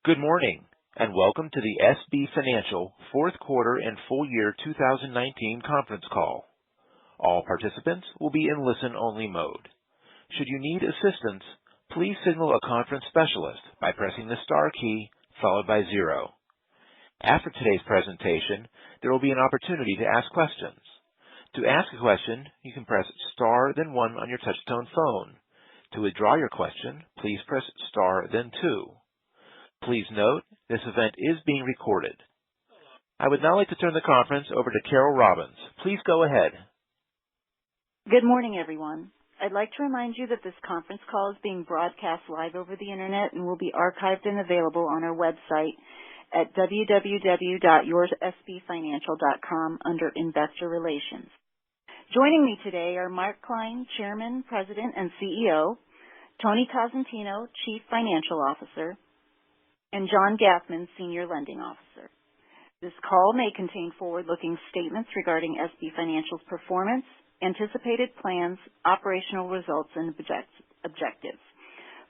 Good morning, and welcome to the SB Financial fourth quarter and full year 2019 conference call. All participants will be in listen-only mode. Should you need assistance, please signal a conference specialist by pressing the star key followed by 0. After today's presentation, there will be an opportunity to ask questions. To ask a question, you can press star then 1 on your touch-tone phone. To withdraw your question, please press star then 2. Please note, this event is being recorded. I would now like to turn the conference over to Carol Robbins. Please go ahead. Good morning, everyone. I'd like to remind you that this conference call is being broadcast live over the Internet and will be archived and available on our website at www.yoursbfinancial.com under Investor Relations. Joining me today are Mark Klein, Chairman, President, and CEO, Tony Cosentino, Chief Financial Officer, and John Gaffman, Senior Lending Officer. This call may contain forward-looking statements regarding SB Financial's performance, anticipated plans, operational results, and objectives.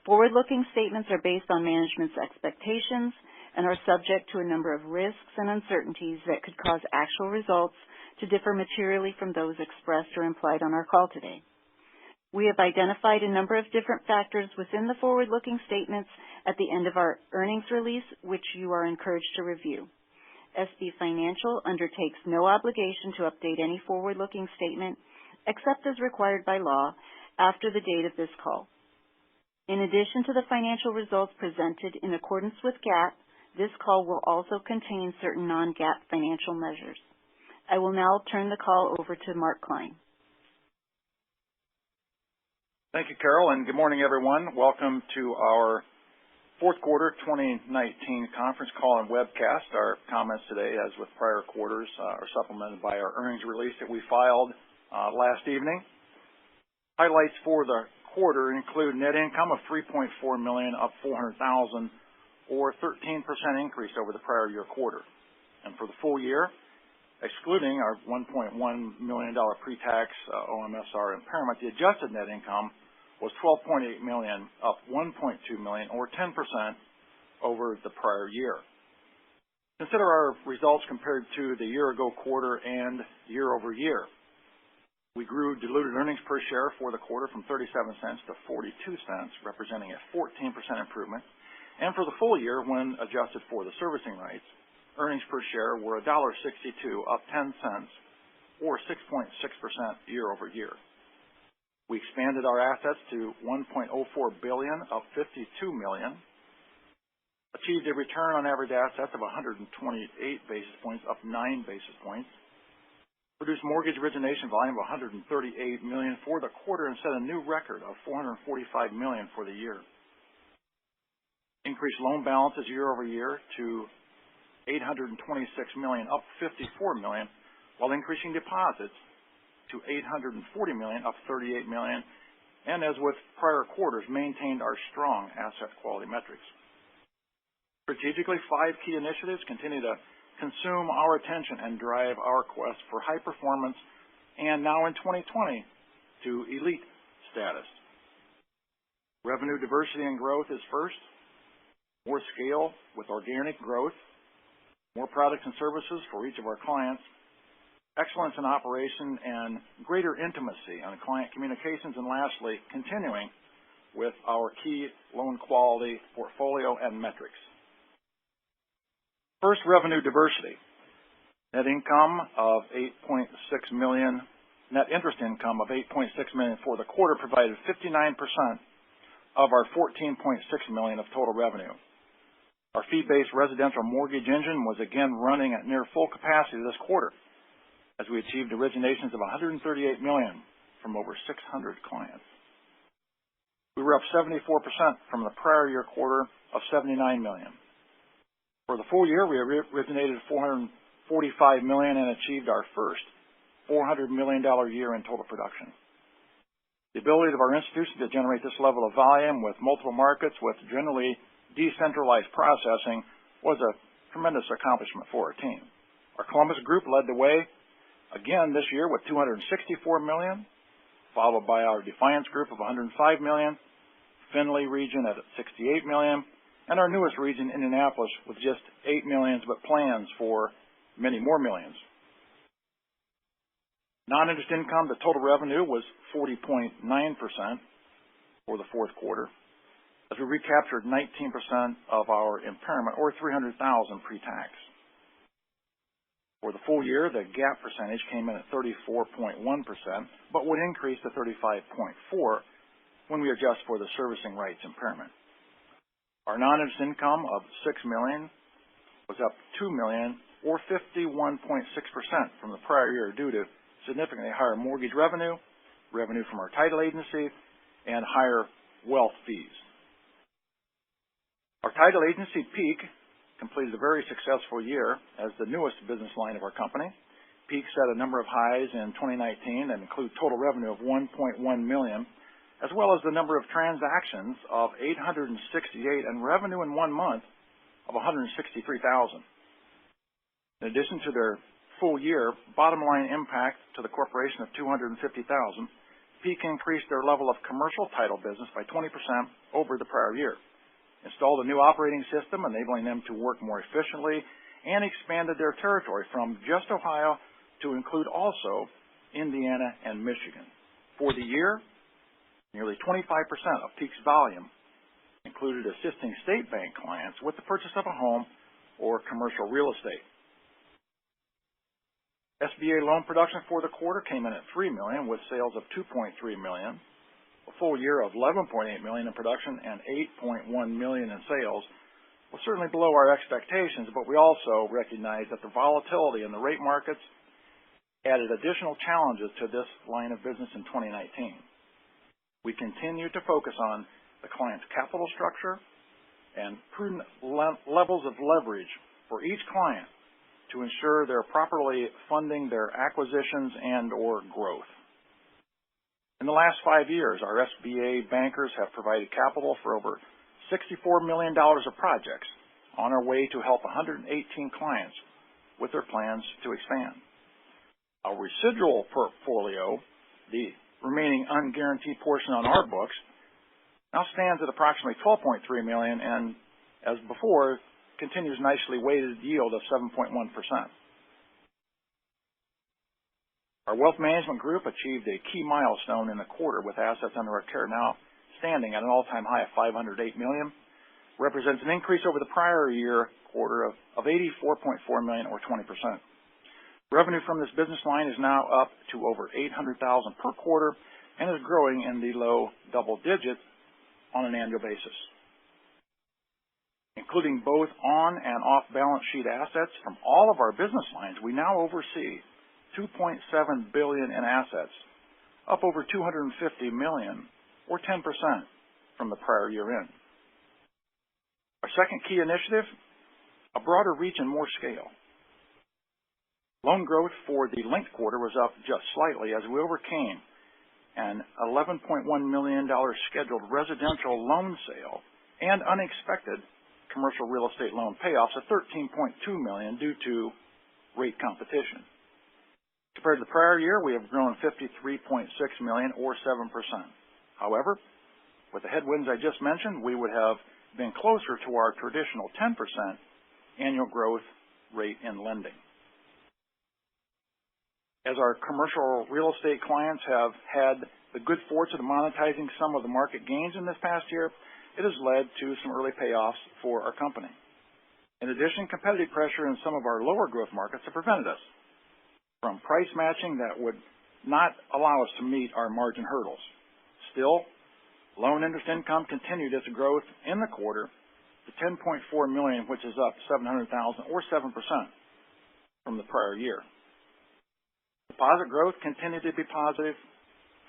Forward-looking statements are based on management's expectations and are subject to a number of risks and uncertainties that could cause actual results to differ materially from those expressed or implied on our call today. We have identified a number of different factors within the forward-looking statements at the end of our earnings release, which you are encouraged to review. SB Financial undertakes no obligation to update any forward-looking statement except as required by law after the date of this call. In addition to the financial results presented in accordance with GAAP, this call will also contain certain non-GAAP financial measures. I will now turn the call over to Mark Klein. Thank you, Carol, and good morning, everyone. Welcome to our fourth quarter 2019 conference call and webcast. Our comments today, as with prior quarters, are supplemented by our earnings release that we filed last evening. Highlights for the quarter include net income of $3.4 million, up $400,000, or 13% increase over the prior year quarter. And for the full year, excluding our $1.1 million pre-tax OMSR impairment, the adjusted net income was $12.8 million, up $1.2 million, or 10% over the prior year. Consider our results compared to the year-ago quarter and year-over-year. We grew diluted earnings per share for the quarter from 37 cents to 42 cents, representing a 14% improvement. And for the full year, when adjusted for the servicing rights, earnings per share were $1.62, up 10 cents, or 6.6% year-over-year. We expanded our assets to $1.04 billion, up $52 million, achieved a return on average assets of 128 basis points, up 9 basis points, produced mortgage origination volume of $138 million for the quarter and set a new record of $445 million for the year. Increased loan balances year-over-year to $826 million, up $54 million, while increasing deposits to $840 million, up $38 million, and as with prior quarters, maintained our strong asset quality metrics. Strategically, 5 key initiatives continue to consume our attention and drive our quest for high performance, and now in 2020, to elite status. Revenue diversity and growth is first. More scale with organic growth, more products and services for each of our clients, excellence in operation, and greater intimacy on client communications, and lastly, continuing with our key loan quality portfolio and metrics. First, revenue diversity. Net income of $8.6 million, net interest income of $8.6 million for the quarter provided 59% of our $14.6 million of total revenue. Our fee-based residential mortgage engine was again running at near full capacity this quarter, as we achieved originations of $138 million from over 600 clients. We were up 74% from the prior year quarter of $79 million. For the full year, we originated $445 million and achieved our first $400 million year in total production. The ability of our institution to generate this level of volume with multiple markets with generally decentralized processing was a tremendous accomplishment for our team. Our Columbus group led the way again this year with $264 million, followed by our Defiance group of $105 million, Findlay region at $68 million, and our newest region, Indianapolis, with just $8 million, but plans for many more millions. Non-interest income to total revenue was 40.9% for the fourth quarter, as we recaptured 19% of our impairment, or $300,000 pre-tax. For the full year, the GAAP percentage came in at 34.1%, but would increase to 35.4% when we adjust for the servicing rights impairment. Our non-interest income of $6 million was up $2 million, or 51.6% from the prior year, due to significantly higher mortgage revenue, revenue from our title agency, and higher wealth fees. Our title agency, Peak, completed a very successful year as the newest business line of our company. Peak set a number of highs in 2019 that include total revenue of $1.1 million, as well as the number of transactions of 868 and revenue in 1 month of $163,000. In addition to their full year bottom line impact to the corporation of $250,000, Peak increased their level of commercial title business by 20% over the prior year, installed a new operating system enabling them to work more efficiently, and expanded their territory from just Ohio to include also Indiana and Michigan. For the year, nearly 25% of Peak's volume included assisting state bank clients with the purchase of a home or commercial real estate. SBA loan production for the quarter came in at $3 million, with sales of $2.3 million. A full year of $11.8 million in production and $8.1 million in sales was certainly below our expectations, but we also recognize that the volatility in the rate markets added additional challenges to this line of business in 2019. We continue to focus on the client's capital structure and prudent levels of leverage for each client to ensure they're properly funding their acquisitions and or growth. In the last 5 years, our SBA bankers have provided capital for over $64 million of projects on our way to help 118 clients with their plans to expand. Our residual portfolio, the remaining unguaranteed portion on our books, now stands at approximately $12.3 million and, as before, continues nicely weighted yield of 7.1%. Our wealth management group achieved a key milestone in the quarter, with assets under our care now standing at an all-time high of $508 million, represents an increase over the prior year quarter of $84.4 million, or 20%. Revenue from this business line is now up to over $800,000 per quarter and is growing in the low double digits on an annual basis. Including both on and off balance sheet assets from all of our business lines, we now oversee $2.7 billion in assets, up over $250 million, or 10% from the prior year end. Our second key initiative, a broader reach and more scale. Loan growth for the linked quarter was up just slightly as we overcame an $11.1 million scheduled residential loan sale and unexpected commercial real estate loan payoffs of $13.2 million due to rate competition. Compared to the prior year, we have grown $53.6 million, or 7%. However, with the headwinds I just mentioned, we would have been closer to our traditional 10% annual growth rate in lending. As our commercial real estate clients have had the good fortune of monetizing some of the market gains in this past year, it has led to some early payoffs for our company. In addition, competitive pressure in some of our lower growth markets have prevented us from price matching that would not allow us to meet our margin hurdles. Still, loan interest income continued its growth in the quarter to $10.4 million, which is up $700,000, or 7% from the prior year. Deposit growth continued to be positive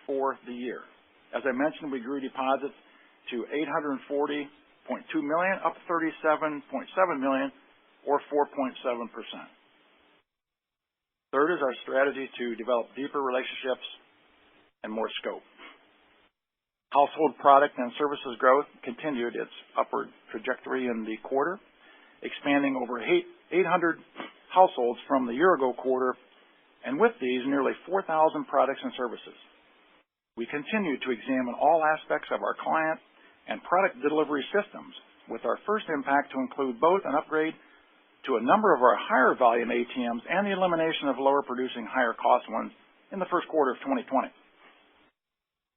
for the year. As I mentioned, we grew deposits to $840.2 million, up $37.7 million, or 4.7%. Third is our strategy to develop deeper relationships and more scope. Household product and services growth continued its upward trajectory in the quarter, expanding over 800 households from the year-ago quarter, and with these, nearly 4,000 products and services. We continue to examine all aspects of our client and product delivery systems with our first impact to include both an upgrade to a number of our higher volume ATMs and the elimination of lower producing, higher cost ones in the first quarter of 2020.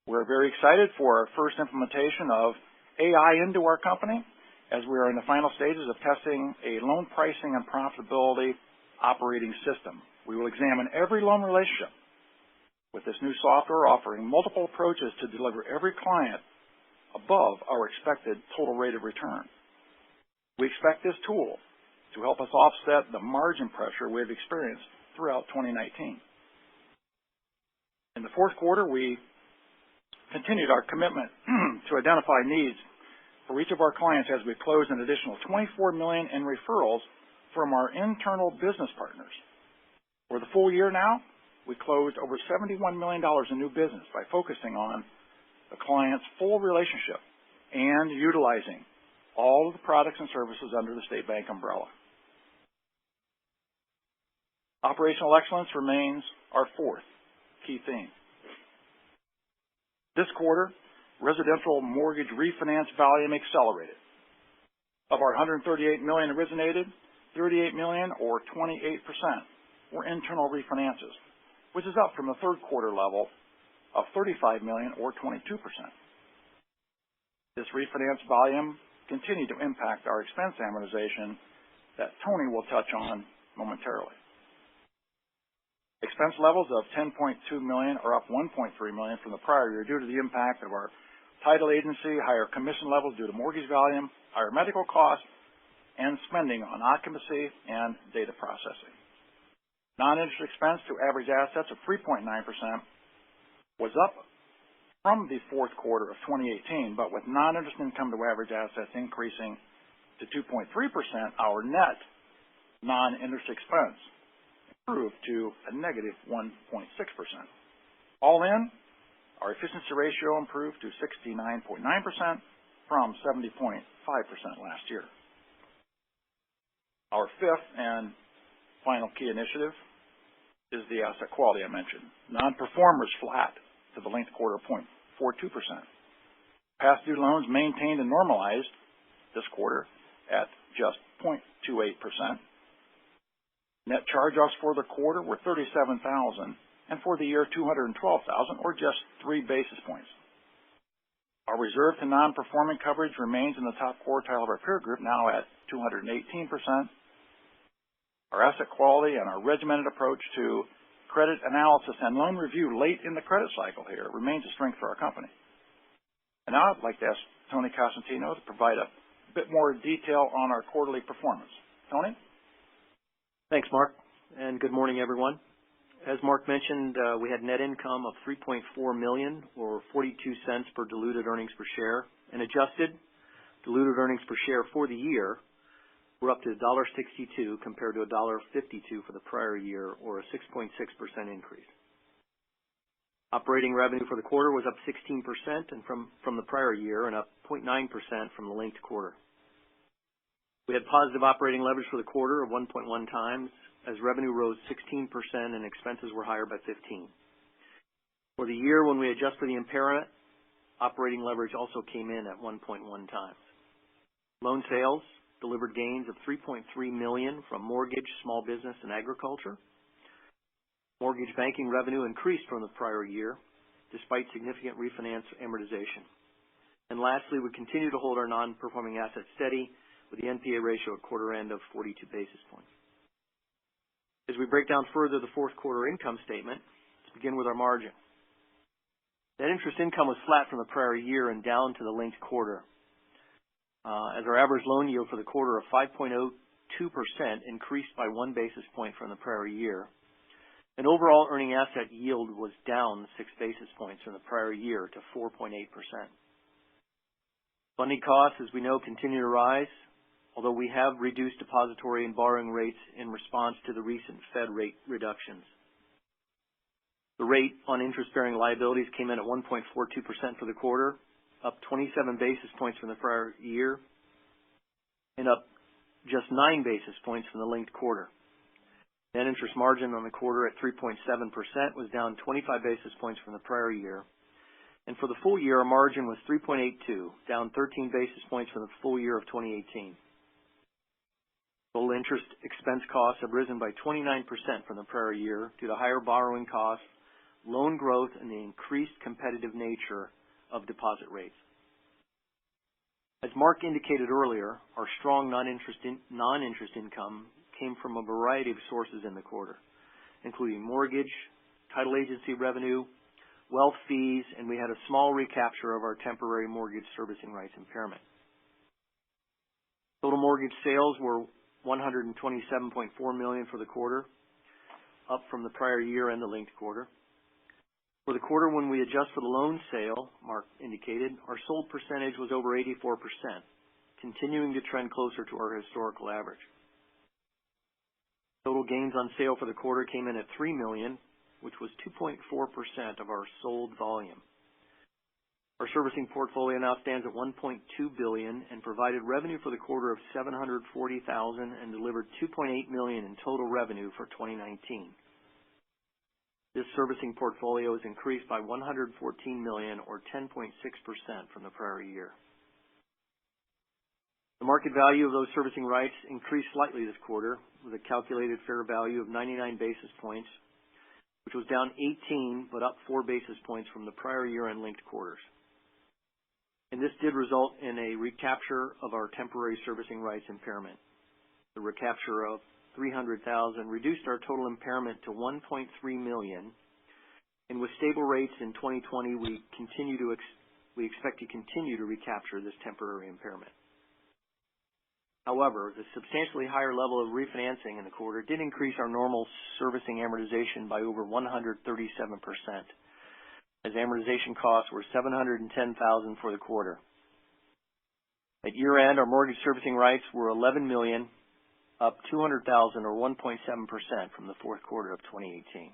We're very excited for our first implementation of AI into our company, as we are in the final stages of testing a loan pricing and profitability operating system. We will examine every loan relationship with this new software, offering multiple approaches to deliver every client above our expected total rate of return. We expect this tool to help us offset the margin pressure we've experienced throughout 2019. In the fourth quarter, we continued our commitment to identify needs for each of our clients as we closed an additional $24 million in referrals from our internal business partners. For the full year now, we closed over $71 million in new business by focusing on the client's full relationship and utilizing all of the products and services under the State Bank umbrella. Operational excellence remains our fourth key theme. This quarter, residential mortgage refinance volume accelerated. Of our $138 million originated, $38 million or 28% were internal refinances, which is up from the third quarter level of $35 million or 22%. This refinance volume continued to impact our expense amortization that Tony will touch on momentarily. Expense levels of $10.2 million are up $1.3 million from the prior year due to the impact of our title agency, higher commission levels due to mortgage volume, higher medical costs, and spending on occupancy and data processing. Non-interest expense to average assets of 3.9% was up from the fourth quarter of 2018, but with non-interest income to average assets increasing to 2.3%, our net non-interest expense improved to a negative 1.6%. All in, our efficiency ratio improved to 69.9% from 70.5% last year. Our fifth and final key initiative is the asset quality I mentioned. Non-performers flat to the linked quarter, 0.42%. Past due loans maintained and normalized this quarter at just 0.28%. Net charge-offs for the quarter were $37,000, and for the year, $212,000, or just 3 basis points. Our reserve to non-performing coverage remains in the top quartile of our peer group, now at 218%. Our asset quality and our regimented approach to credit analysis and loan review late in the credit cycle here remains a strength for our company. And now I'd like to ask Tony Cosentino to provide a bit more detail on our quarterly performance. Tony? Thanks, Mark, and good morning, everyone. As Mark mentioned, we had net income of $3.4 million, or 42 cents per diluted earnings per share, and adjusted diluted earnings per share for the year were up to $1.62 compared to $1.52 for the prior year, or a 6.6% increase. Operating revenue for the quarter was up 16% and from the prior year, and up 0.9% from the linked quarter. We had positive operating leverage for the quarter of 1.1 times, as revenue rose 16% and expenses were higher by 15%. For the year, when we adjust for the impairment, operating leverage also came in at 1.1 times. Loan sales delivered gains of $3.3 million from mortgage, small business, and agriculture. Mortgage banking revenue increased from the prior year, despite significant refinance amortization. And lastly, we continue to hold our non-performing assets steady, with the NPA ratio at quarter end of 42 basis points. As we break down further the fourth quarter income statement, let's begin with our margin. Net interest income was flat from the prior year and down to the linked quarter, as our average loan yield for the quarter of 5.02% increased by 1 basis point from the prior year. And overall earning asset yield was down 6 basis points from the prior year to 4.8%. Funding costs, as we know, continue to rise, although we have reduced depository and borrowing rates in response to the recent Fed rate reductions. The rate on interest-bearing liabilities came in at 1.42% for the quarter, up 27 basis points from the prior year, and up just 9 basis points from the linked quarter. Net interest margin on the quarter at 3.7% was down 25 basis points from the prior year, And for the full year, our margin was 3.82, down 13 basis points from the full year of 2018. Total interest expense costs have risen by 29% from the prior year due to higher borrowing costs, loan growth, and the increased competitive nature of deposit rates. As Mark indicated earlier, our strong non-interest income came from a variety of sources in the quarter, including mortgage, title agency revenue, wealth fees, and we had a small recapture of our temporary mortgage servicing rights impairment. Total mortgage sales were $127.4 million for the quarter, up from the prior year and the linked quarter. For the quarter, when we adjust for the loan sale, Mark indicated, our sold percentage was over 84%, continuing to trend closer to our historical average. Total gains on sale for the quarter came in at $3 million, which was 2.4% of our sold volume. Our servicing portfolio now stands at $1.2 billion and provided revenue for the quarter of $740,000 and delivered $2.8 million in total revenue for 2019. This servicing portfolio is increased by $114 million or 10.6% from the prior year. The market value of those servicing rights increased slightly this quarter with a calculated fair value of 99 basis points, which was down 18 but up 4 basis points from the prior year and linked quarters. And this did result in a recapture of our temporary servicing rights impairment. The recapture of $300,000 reduced our total impairment to $1.3 million, and with stable rates in 2020, we expect to continue to recapture this temporary impairment. However, the substantially higher level of refinancing in the quarter did increase our normal servicing amortization by over 137%, as amortization costs were $710,000 for the quarter. At year-end, our mortgage servicing rights were $11 million, up $200,000 or 1.7% from the fourth quarter of 2018.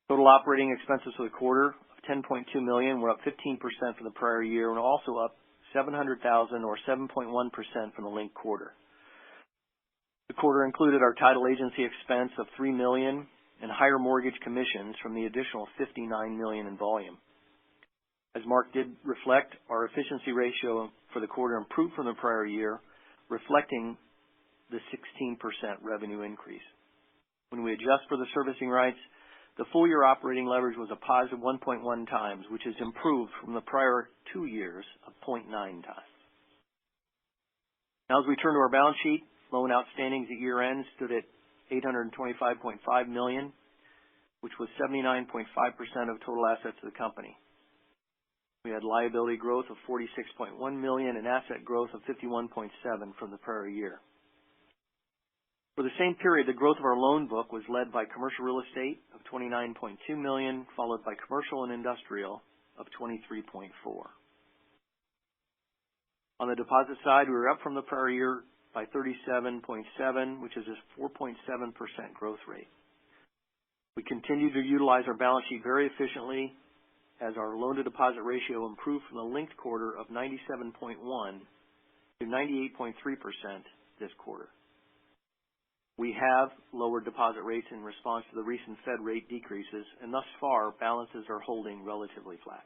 Total operating expenses for the quarter of $10.2 million were up 15% from the prior year and also up $700,000 or 7.1% from the linked quarter. The quarter included our title agency expense of $3 million and higher mortgage commissions from the additional $59 million in volume. As Mark did reflect, our efficiency ratio for the quarter improved from the prior year, reflecting the 16% revenue increase. When we adjust for the servicing rights, the full-year operating leverage was a positive 1.1 times, which has improved from the prior 2 years of 0.9 times. Now, as we turn to our balance sheet, loan outstandings at year-end stood at $825.5 million, which was 79.5% of total assets of the company. We had liability growth of $46.1 million and asset growth of $51.7 from the prior year. For the same period, the growth of our loan book was led by commercial real estate of $29.2 million, followed by commercial and industrial of $23.4. On the deposit side, we were up from the prior year by 37.7, which is a 4.7% growth rate. We continue to utilize our balance sheet very efficiently as our loan-to-deposit ratio improved from the linked quarter of 97.1 to 98.3% this quarter. We have lowered deposit rates in response to the recent Fed rate decreases, and thus far, balances are holding relatively flat.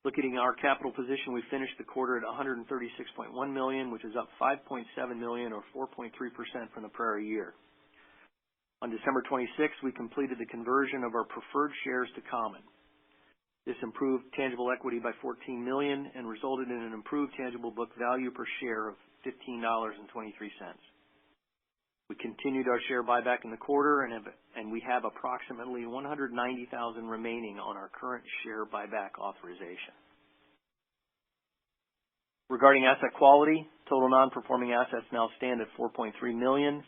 Looking at our capital position, we finished the quarter at $136.1 million, which is up $5.7 million or 4.3% from the prior year. On December 26th, we completed the conversion of our preferred shares to common. This improved tangible equity by $14 million and resulted in an improved tangible book value per share of $15.23. We continued our share buyback in the quarter, and we have approximately 190,000 remaining on our current share buyback authorization. Regarding asset quality, total non-performing assets now stand at $4.3 million,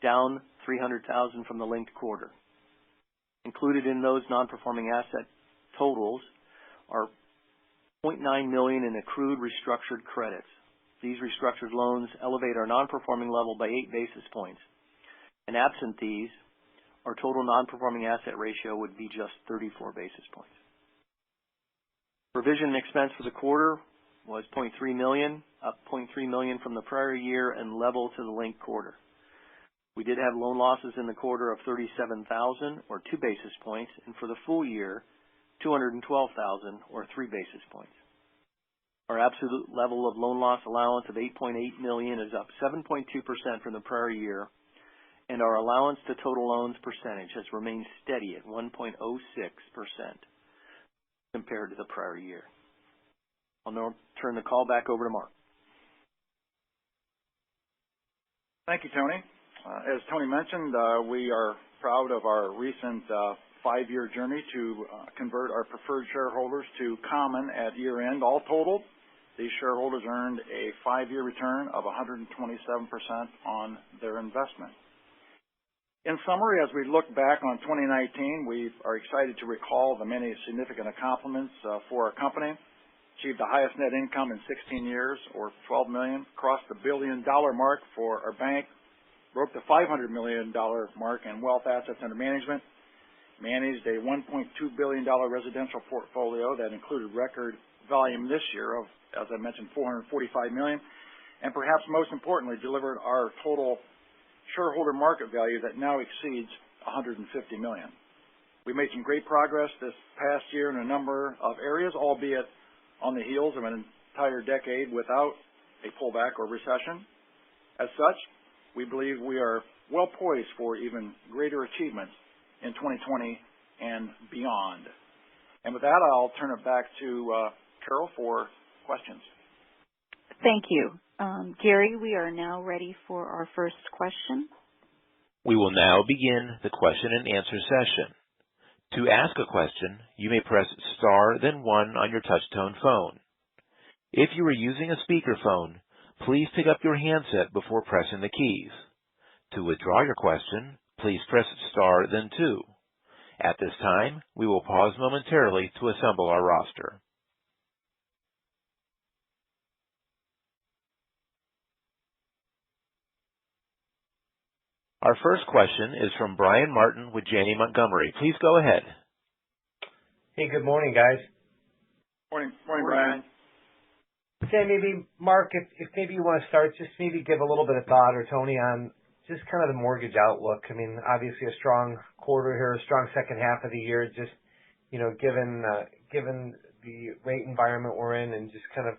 down $300,000 from the linked quarter. Included in those non-performing asset totals are $0.9 million in accrued restructured credits. These restructured loans elevate our non-performing level by 8 basis points. And absent these, our total non-performing asset ratio would be just 34 basis points. Provision expense for the quarter was $0.3 million, up $0.3 million from the prior year and level to the linked quarter. We did have loan losses in the quarter of $37,000 or 2 basis points, and for the full year, $212,000 or 3 basis points. Our absolute level of loan loss allowance of $8.8 million is up 7.2% from the prior year, and our allowance to total loans percentage has remained steady at 1.06% compared to the prior year. I'll now turn the call back over to Mark. Thank you, Tony. As Tony mentioned, we are proud of our recent 5-year journey to convert our preferred shareholders to common at year-end. All totaled, these shareholders earned a 5-year return of 127% on their investment. In summary, as we look back on 2019, we are excited to recall the many significant accomplishments for our company. Achieved the highest net income in 16 years, or $12 million, crossed the $1 billion mark for our bank, broke the $500 million mark in wealth assets under management, managed a $1.2 billion residential portfolio that included record volume this year of, as I mentioned, $445 million, and perhaps most importantly, delivered our total shareholder market value that now exceeds $150 million. We made some great progress this past year in a number of areas, albeit on the heels of an entire decade without a pullback or recession. As such, we believe we are well poised for even greater achievements in 2020 and beyond. And with that, I'll turn it back to Carol for questions. Thank you. Gary, we are now ready for our first question. We will now begin the question and answer session. To ask a question, you may press star then 1 on your touch-tone phone. If you are using a speakerphone, please pick up your handset before pressing the keys. To withdraw your question, please press star then 2. At this time, we will pause momentarily to assemble our roster. Our first question is from Brian Martin with Janney Montgomery. Please go ahead. Hey, good morning, guys. Morning, Brian. Okay, maybe, Mark, if maybe you want to start, just maybe give a little bit of thought, or Tony, on just kind of the mortgage outlook. I mean, obviously a strong quarter here, a strong second half of the year, just, you know, given the rate environment we're in, and just kind of,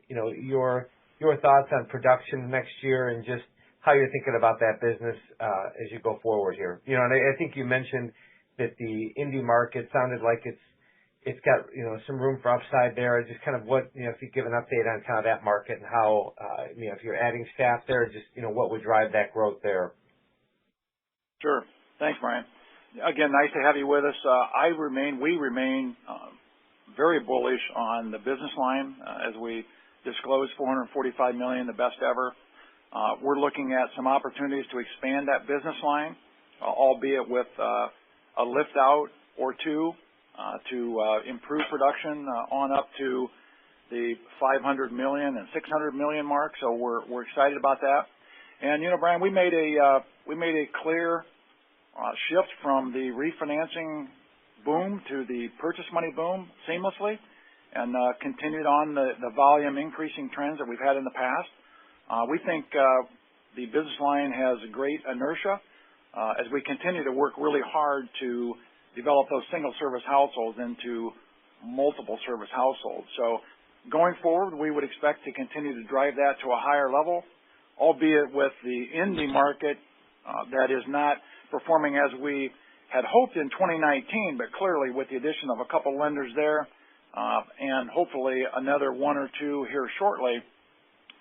you know, your thoughts on production next year and just how you're thinking about that business as you go forward here. You know, and I think you mentioned that the Indy market sounded like it's got, you know, some room for upside there. Just kind of what, you know, if you give an update on kind of that market and how, you know, if you're adding staff there, just, you know, what would drive that growth there? Sure. Thanks, Brian. Again, nice to have you with us. We remain very bullish on the business line. As we disclosed, $445 million, the best ever. We're looking at some opportunities to expand that business line, albeit with a lift out or two to improve production on up to the $500 million and $600 million mark. So we're excited about that. And you know, Brian, we made a clear shift from the refinancing boom to the purchase money boom seamlessly, and continued on the volume increasing trends that we've had in the past. We think the business line has great inertia as we continue to work really hard to develop those single service households into multiple service households. So going forward, we would expect to continue to drive that to a higher level, albeit with the Indy market that is not performing as we had hoped in 2019, but clearly with the addition of a couple lenders there and hopefully another one or two here shortly,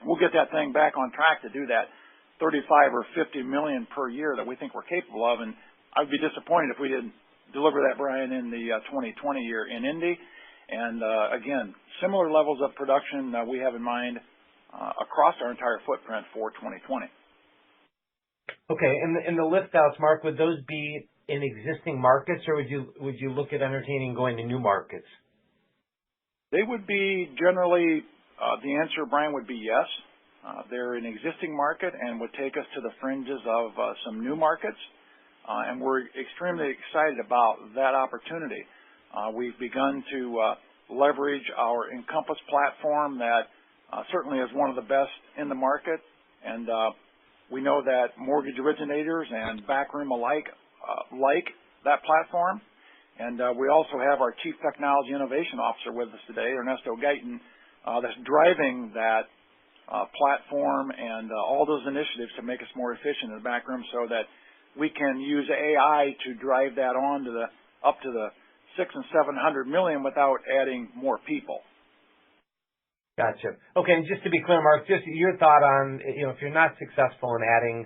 we'll get that thing back on track to do that 35 or 50 million per year that we think we're capable of. And I'd be disappointed if we didn't deliver that, Brian, in the 2020 year in Indy. And again, similar levels of production that we have in mind across our entire footprint for 2020. Okay, and the lift outs, Mark, would those be in existing markets, or would you look at entertaining going to new markets? They would be generally, the answer, Brian, would be yes. They're an existing market and would take us to the fringes of some new markets. And we're extremely excited about that opportunity. We've begun to leverage our Encompass platform that certainly is one of the best in the market. And We know that mortgage originators and backroom alike like that platform. And we also have our Chief Technology Innovation Officer with us today, Ernesto Guyton, that's driving that platform and all those initiatives to make us more efficient in the backroom so that we can use AI to drive that on to up to the 600 and 700 million without adding more people. Gotcha. Okay, and just to be clear, Mark, just your thought on, if you're not successful in adding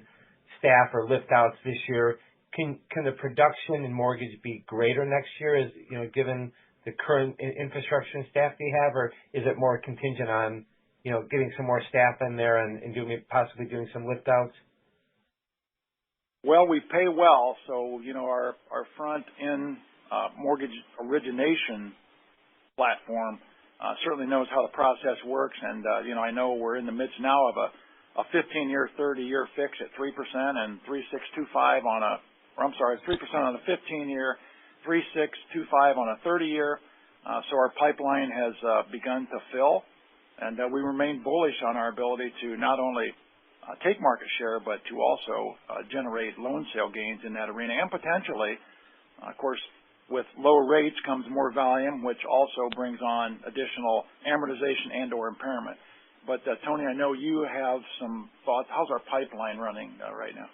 staff or lift outs this year, can the production in mortgage be greater next year, as given the current infrastructure and staff we have, or is it more contingent on getting some more staff in there and possibly doing some lift outs? Well, we pay well, so our front end mortgage origination platform certainly knows how the process works, and I know we're in the midst now of a 15-year, 30-year fix at 3% and 3.625 on a, 3% on a 15-year, 3.625 on a 30-year. So our pipeline has begun to fill, and we remain bullish on our ability to not only take market share, but to also generate loan sale gains in that arena, and potentially, of course, with lower rates comes more volume, which also brings on additional amortization and or impairment. But Tony, I know you have some thoughts. How's our pipeline running right now?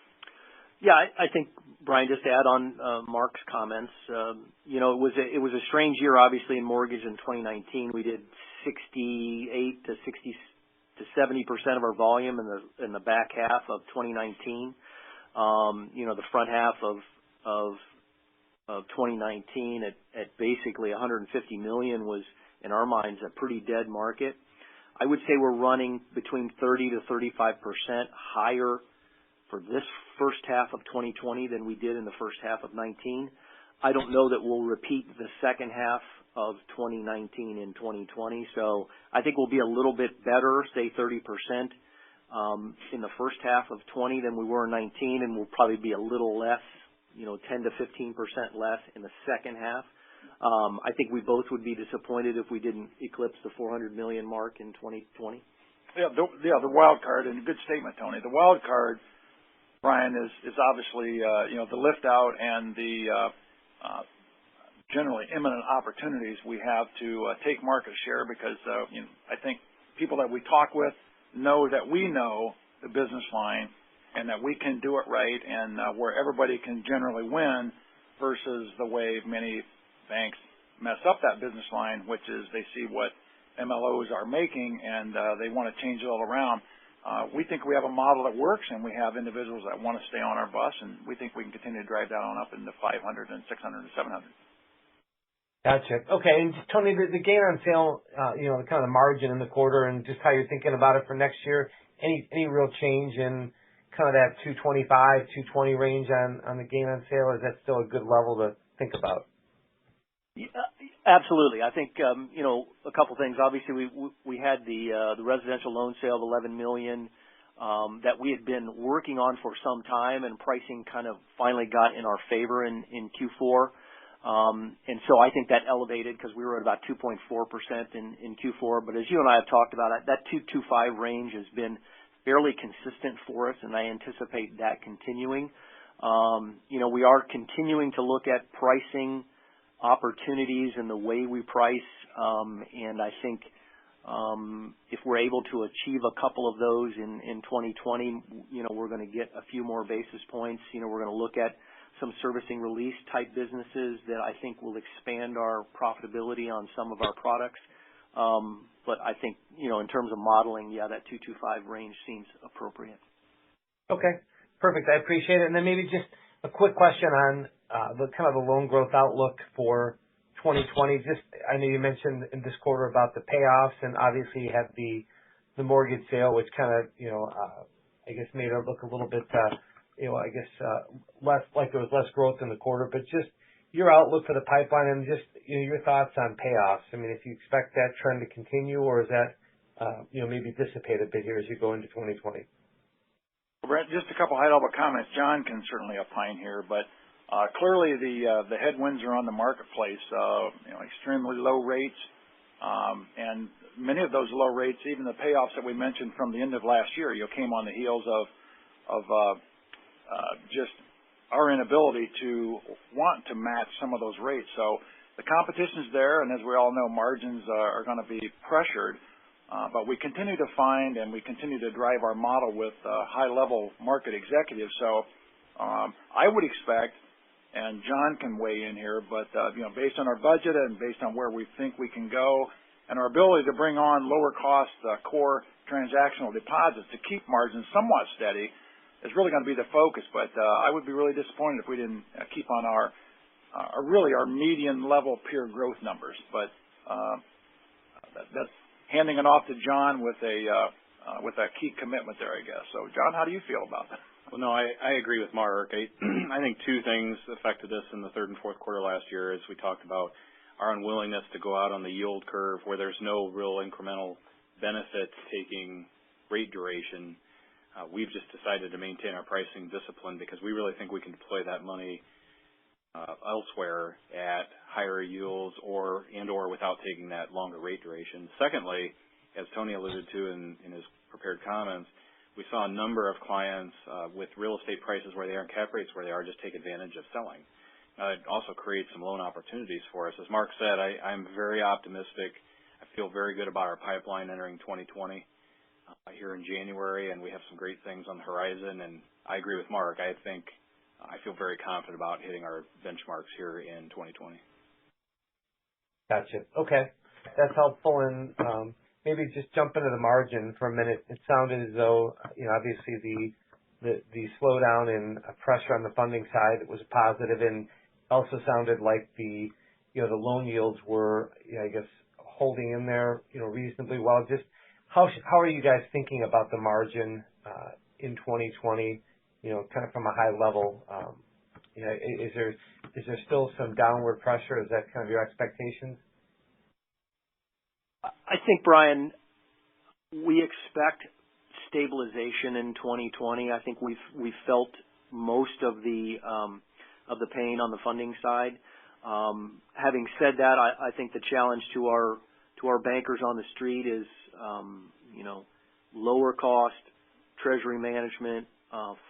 Yeah, I think, Brian, just to add on Mark's comments, it was a strange year, obviously, in mortgage in 2019. We did 68 to 70% of our volume in the back half of 2019. The front half of 2019 at basically 150 million was, in our minds, a pretty dead market. I would say we're running between 30 to 35% higher for this first half of 2020 than we did in the first half of 19. I don't know that we'll repeat the second half of 2019 in 2020, so I think we'll be a little bit better, say 30% in the first half of 20 than we were in 19, and we'll probably be a little less, 10 to 15% less in the second half. I think we both would be disappointed if we didn't eclipse the 400 million mark in 2020. Yeah, the wild card, and good statement, Tony. The wild card, Brian, is obviously the lift out and the generally imminent opportunities we have to take market share, because I think people that we talk with know that we know the business line and that we can do it right, and where everybody can generally win, versus the way many banks mess up that business line, which is they see what MLOs are making and they want to change it all around. We think we have a model that works, and we have individuals that want to stay on our bus, and we think we can continue to drive that on up into 500 and 600 and 700. Gotcha. Okay, and Tony, the gain on sale, kind of the margin in the quarter, and just how you're thinking about it for next year. Any real change in kind of that 225, 220 range on the gain on sale? Or is that still a good level to think about? Yeah, absolutely. I think a couple things. Obviously, we had the residential loan sale of 11 million that we had been working on for some time, and pricing kind of finally got in our favor in Q4. And so I think that elevated, because we were at about 2.4% in Q4. But as you and I have talked about, that 225 range has been fairly consistent for us, and I anticipate that continuing. We are continuing to look at pricing opportunities and the way we price, and I think if we're able to achieve a couple of those in 2020, we're going to get a few more basis points. We're going to look at some servicing release type businesses that I think will expand our profitability on some of our products. But I think, in terms of modeling, yeah, that 225 range seems appropriate. Okay, perfect. I appreciate it. And then maybe just a quick question on the kind of the loan growth outlook for 2020. I know you mentioned in this quarter about the payoffs, and obviously you had the mortgage sale, which kind of, I guess made it look a little bit, less like there was less growth in the quarter. But just your outlook for the pipeline and just your thoughts on payoffs. I mean, if you expect that trend to continue, or is that maybe dissipate a bit here as you go into 2020? Brent, just a couple high-level comments. John can certainly opine here, but clearly the headwinds are on the marketplace. Extremely low rates, and many of those low rates, even the payoffs that we mentioned from the end of last year, came on the heels of of just our inability to want to match some of those rates. So the competition's there, and as we all know, margins are going to be pressured. But we continue to find and we continue to drive our model with high-level market executives. So I would expect, and John can weigh in here, but based on our budget and based on where we think we can go, and our ability to bring on lower-cost core transactional deposits to keep margins somewhat steady is really going to be the focus. But I would be really disappointed if we didn't keep on our median-level peer growth numbers. But that's handing it off to John with a key commitment there, I guess. So, John, how do you feel about that? Well, no, I agree with Mark. I think two things affected us in the third and fourth quarter last year, as we talked about our unwillingness to go out on the yield curve where there's no real incremental benefit to taking rate duration. We've just decided to maintain our pricing discipline because we really think we can deploy that money elsewhere at higher yields or without taking that longer rate duration. Secondly, as Tony alluded to in his prepared comments, we saw a number of clients with real estate prices where they are and cap rates where they are just take advantage of selling. It also creates some loan opportunities for us. As Mark said, I'm very optimistic. I feel very good about our pipeline entering 2020 here in January, and we have some great things on the horizon. And I agree with Mark. I feel very confident about hitting our benchmarks here in 2020. Gotcha. Okay. That's helpful. And maybe just jump into the margin for a minute. It sounded as though, obviously the slowdown in pressure on the funding side was positive, and also sounded like the loan yields were, I guess, holding in there, reasonably well. Just how are you guys thinking about the margin in 2020? Kind of from a high level. Is there still some downward pressure? Is that kind of your expectations? I think, Brian, we expect stabilization in 2020. I think we've felt most of the pain on the funding side. Having said that, I think the challenge to our bankers on the street is lower cost treasury management.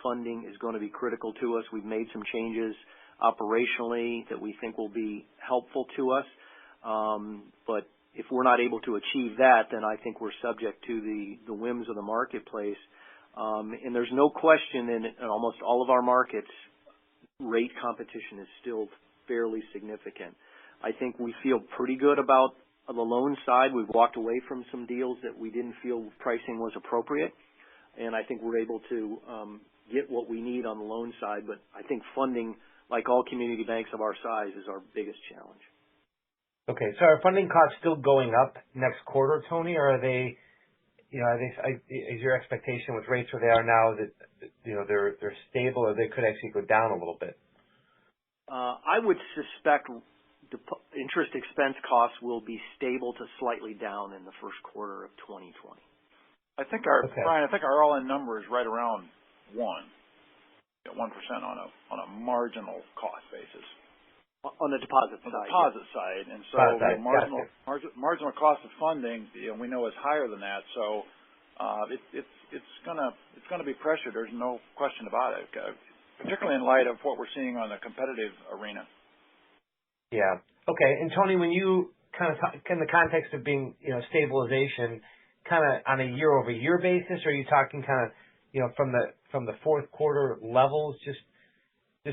Funding is going to be critical to us. We've made some changes operationally that we think will be helpful to us. But if we're not able to achieve that, then I think we're subject to the whims of the marketplace. And there's no question in almost all of our markets, rate competition is still fairly significant. I think we feel pretty good about the loan side. We've walked away from some deals that we didn't feel pricing was appropriate. And I think we're able to get what we need on the loan side. But I think funding, like all community banks of our size, is our biggest challenge. Okay, so are funding costs still going up next quarter, Tony, or are they, is your expectation with rates where they are now that, they're stable, or they could actually go down a little bit? I would suspect interest expense costs will be stable to slightly down in the first quarter of 2020. Brian, I think our all-in number is right around 1% on a marginal cost basis. On the deposit side. On the deposit side, and so the marginal cost of funding, we know is higher than that. So it's gonna be pressured. There's no question about it, particularly in light of what we're seeing on the competitive arena. Yeah. Okay. And Tony, when you kind of in the context of being, stabilization, kind of on a year-over-year basis, or are you talking kind of, from the fourth quarter levels? Just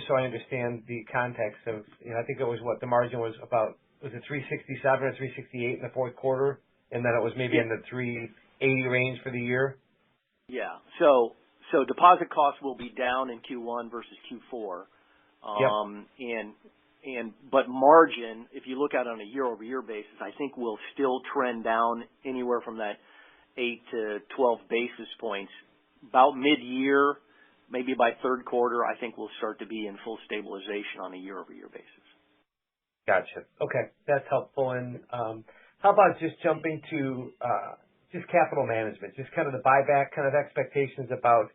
so I understand the context of, I think it was the margin was about, was it 367 or 368 in the fourth quarter, and then it was maybe in the 380 range for the year. Yeah. So deposit costs will be down in Q1 versus Q4. But margin, if you look at it on a year-over-year basis, I think we'll still trend down anywhere from that 8 to 12 basis points. About mid-year, maybe by third quarter, I think we'll start to be in full stabilization on a year-over-year basis. Gotcha. Okay, that's helpful. And how about just jumping to just capital management, just kind of the buyback kind of expectations about,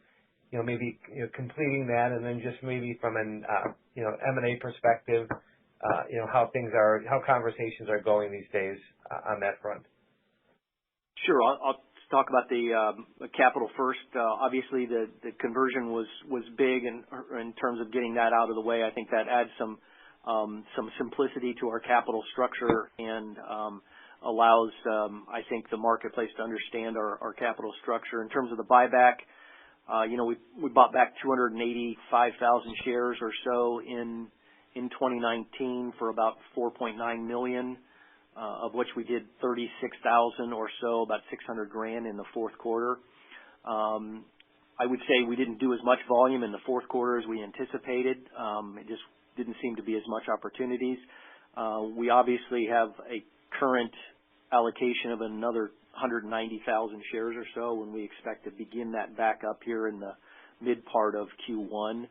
maybe completing that, and then just maybe from an M&A perspective, how conversations are going these days on that front. Sure. I'll talk about the capital first. Obviously, the conversion was big in terms of getting that out of the way. I think that adds some simplicity to our capital structure and allows, I think, the marketplace to understand our capital structure. In terms of the buyback, we bought back 285,000 shares or so in 2019 for about $4.9 million, of which we did 36,000 or so, about $600,000 in the fourth quarter. I would say we didn't do as much volume in the fourth quarter as we anticipated. It just didn't seem to be as much opportunities. We obviously have a current allocation of another 190,000 shares or so when we expect to begin that back up here in the mid part of Q1,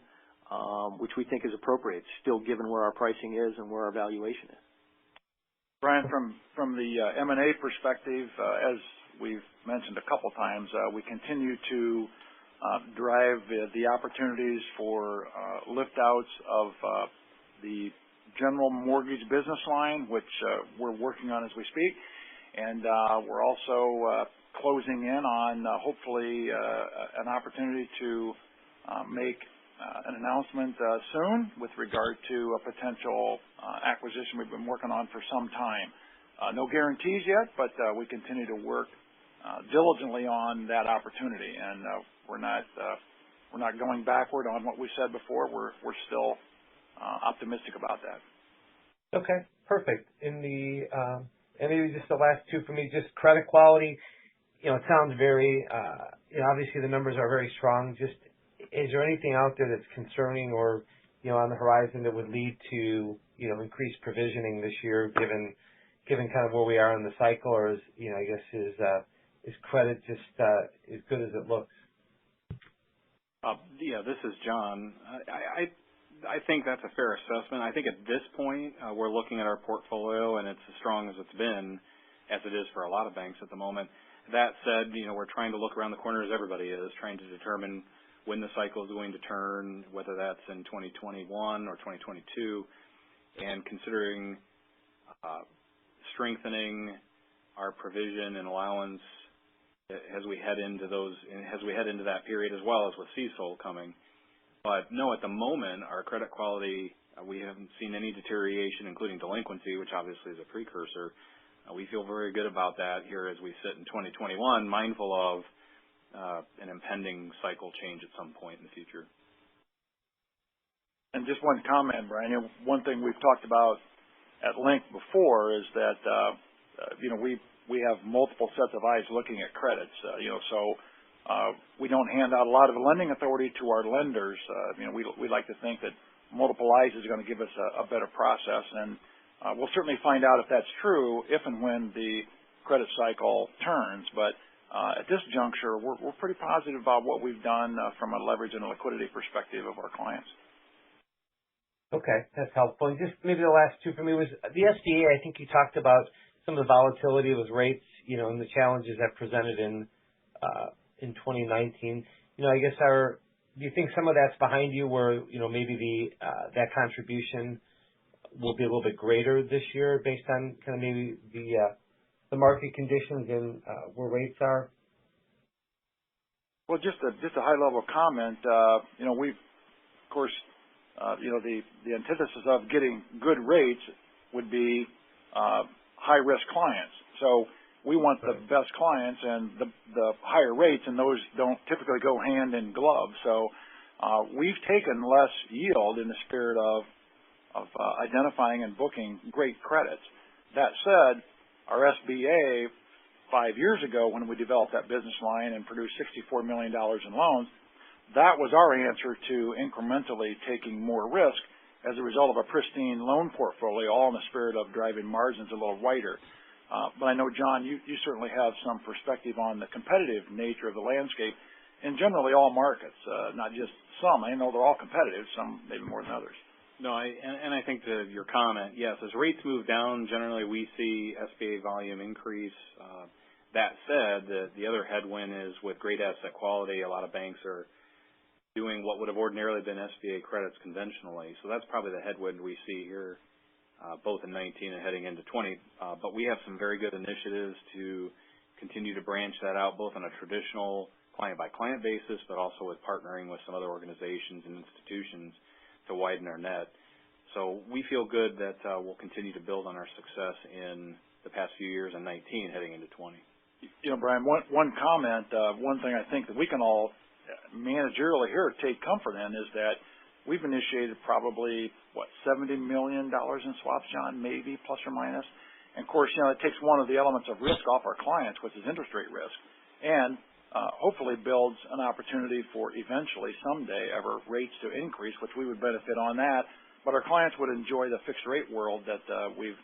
which we think is appropriate, still given where our pricing is and where our valuation is. Brian, from the M&A perspective, as we've mentioned a couple times, we continue to drive the opportunities for lift outs of the general mortgage business line, which we're working on as we speak. And we're also closing in on hopefully an opportunity to make an announcement soon with regard to a potential acquisition we've been working on for some time. No guarantees yet, but we continue to work diligently on that opportunity, and we're not going backward on what we said before. We're still optimistic about that. Okay, perfect. And maybe just the last two for me, just credit quality. It sounds very, obviously the numbers are very strong. Just, is there anything out there that's concerning or, on the horizon that would lead to, increased provisioning this year, given kind of where we are in the cycle, or is credit just as good as it looks? This is John. I think that's a fair assessment. I think at this point, we're looking at our portfolio, and it's as strong as it's been, as it is for a lot of banks at the moment. That said, we're trying to look around the corner, as everybody is, trying to determine when the cycle is going to turn, whether that's in 2021 or 2022, and considering strengthening our provision and allowance as we head into that period, as well as with CECL coming. But no, at the moment, our credit quality, we haven't seen any deterioration, including delinquency, which obviously is a precursor. We feel very good about that here as we sit in 2021, mindful of an impending cycle change at some point in the future. And just one comment, Brian. One thing we've talked about at length before is that we have multiple sets of eyes looking at credits. We don't hand out a lot of lending authority to our lenders. We like to think that multiple eyes is going to give us a better process, and we'll certainly find out if that's true if and when the credit cycle turns. But at this juncture, we're pretty positive about what we've done from a leverage and a liquidity perspective of our clients. Okay, that's helpful. And just maybe the last two for me was the SBA. I think you talked about some of the volatility with rates, and the challenges that presented in 2019. I guess do you think some of that's behind you, where maybe that contribution will be a little bit greater this year based on kind of maybe the market conditions and where rates are? Well, just a high level comment. We've, of course, the antithesis of getting good rates would be high risk clients. So we want the best clients, and the higher rates, and those don't typically go hand in glove. So we've taken less yield in the spirit of identifying and booking great credits. That said, our SBA 5 years ago, when we developed that business line and produced $64 million in loans, that was our answer to incrementally taking more risk as a result of a pristine loan portfolio, all in the spirit of driving margins a little wider. But I know, John, you certainly have some perspective on the competitive nature of the landscape in generally all markets, not just some. I know they're all competitive, some maybe more than others. No, I think to your comment, yes, as rates move down, generally we see SBA volume increase. That said, the other headwind is with great asset quality, a lot of banks are doing what would have ordinarily been SBA credits conventionally. So that's probably the headwind we see here, both in 19 and heading into 20. But we have some very good initiatives to continue to branch that out both on a traditional client-by-client basis, but also with partnering with some other organizations and institutions to widen our net. So we feel good that we'll continue to build on our success in the past few years in 19 heading into 20. Brian, one comment, one thing I think that we can all managerially here take comfort in is that we've initiated probably, $70 million in swaps, John, maybe, plus or minus. And, of course, it takes one of the elements of risk off our clients, which is interest rate risk, and hopefully builds an opportunity for eventually, someday, ever rates to increase, which we would benefit on that. But our clients would enjoy the fixed rate world that we've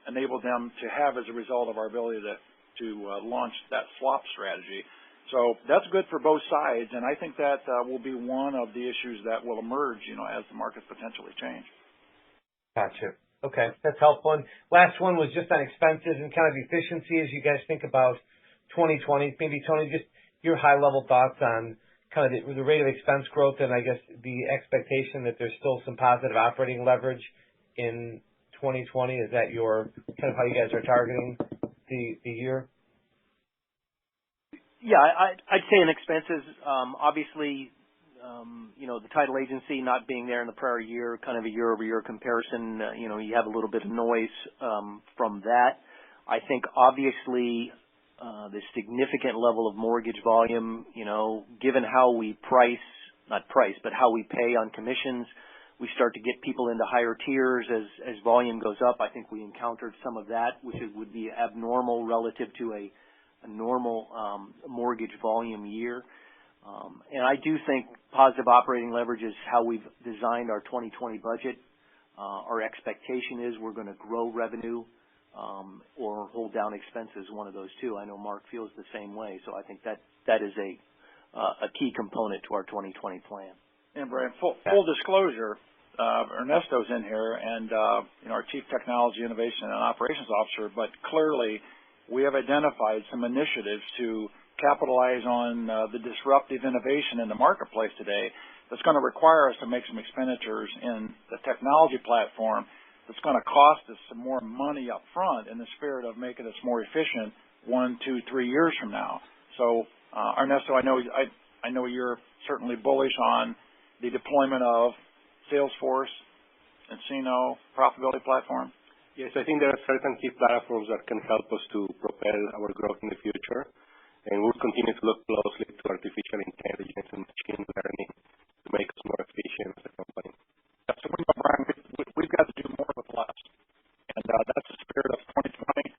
enabled them to have as a result of our ability to launch that swap strategy. So that's good for both sides, and I think that will be one of the issues that will emerge, as the markets potentially change. Gotcha. Okay, that's helpful. And last one was just on expenses and kind of efficiency as you guys think about 2020. Maybe, Tony, just your high-level thoughts on kind of the rate of expense growth and I guess the expectation that there's still some positive operating leverage in 2020. Is that kind of how you guys are targeting the year? Yeah, I'd say in expenses, obviously, the title agency not being there in the prior year, kind of a year-over-year comparison, you have a little bit of noise from that. I think obviously the significant level of mortgage volume, given how we but how we pay on commissions, we start to get people into higher tiers as volume goes up. I think we encountered some of that, which would be abnormal relative to a normal mortgage volume year. And I do think positive operating leverage is how we've designed our 2020 budget. Our expectation is we're going to grow revenue or hold down expenses, one of those two. I know Mark feels the same way, so I think that is a key component to our 2020 plan. And Brian, full disclosure, Ernesto's in here, and our Chief Technology Innovation and Operations Officer, but clearly we have identified some initiatives to capitalize on the disruptive innovation in the marketplace today that's going to require us to make some expenditures in the technology platform that's going to cost us some more money up front in the spirit of making us more efficient 1, 2, 3 years from now. So, Ernesto, I know you're certainly bullish on the deployment of Salesforce, nCino, profitability platform. Yes, I think there are certain key platforms that can help us to propel our growth in the future, and we'll continue to look closely to artificial intelligence and machine learning to make us more efficient as a company. Yeah, so Brian, we've got to do more with less, and that's the spirit of 2020.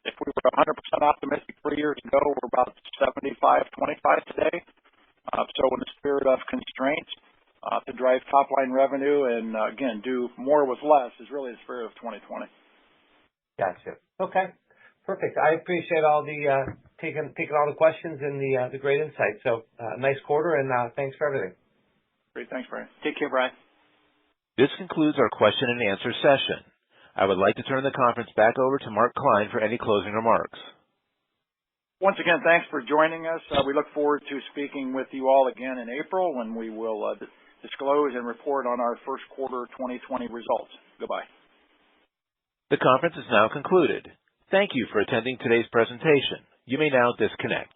If we were 100% optimistic 3 years ago, we're about 75-25 today. So in the spirit of constraints, to drive top-line revenue and, again, do more with less is really the spirit of 2020. Gotcha. Okay. Perfect. I appreciate all the taking all the questions and the great insight. So nice quarter, and thanks for everything. Great. Thanks, Brian. Take care, Brian. This concludes our question and answer session. I would like to turn the conference back over to Mark Klein for any closing remarks. Once again, thanks for joining us. We look forward to speaking with you all again in April when we will disclose and report on our first quarter 2020 results. Goodbye. The conference is now concluded. Thank you for attending today's presentation. You may now disconnect.